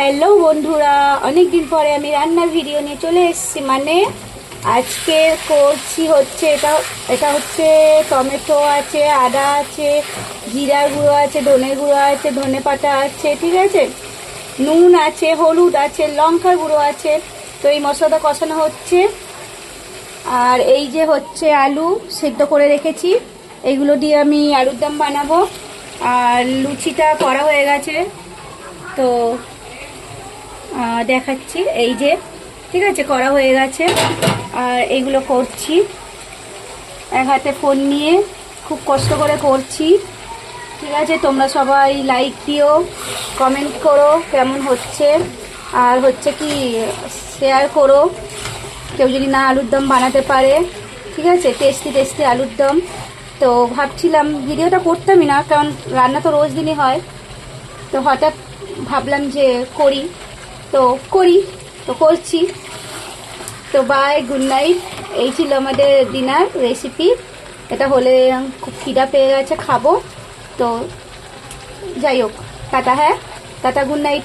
Hello বন্ধুরা, অনেকদিন পরে আমি রান্নার ভিডিও নিয়ে চলে এসেছি। মানে আজকে করছি হচ্ছে এটা হচ্ছে টমেটো আছে, আদা আছে, জিরার গুঁড়ো আছে, ধনে গুঁড়ো আছে, ধনে পাতা আছে, ঠিক আছে, নুন আছে, হলুদ আছে, লঙ্কার গুঁড়ো আছে। তো এই মশলাটা কষানো হচ্ছে। আর এই যে হচ্ছে আলু সেদ্ধ করে রেখেছি, এইগুলো দিয়ে আমি আলুর দম বানাবো। আর লুচিটা করা হয়ে গেছে, তো দেখাচ্ছি। এই যে ঠিক আছে, করা হয়ে গেছে। আর এইগুলো করছি এক হাতে ফোন নিয়ে, খুব কষ্ট করে করছি। ঠিক আছে, তোমরা সবাই লাইক দিও, কমেন্ট করো কেমন হচ্ছে, আর হচ্ছে কি শেয়ার করো কেউ যদি না আলুর দম বানাতে পারে। ঠিক আছে, টেস্টি টেস্টি আলুর দম। তো ভাবছিলাম ভিডিওটা করতামই না, কারণ রান্না তো রোজ দিনই হয়। তো হঠাৎ ভাবলাম যে করি, তো করছি। তো বাই, গুড নাইট। এই ছিল আমাদের ডিনার রেসিপি। এটা হলে খুব খিদা পেয়ে গেছে, খাবো। তো যাই হোক, টাটা। হ্যাঁ, টাটা, গুড নাইট।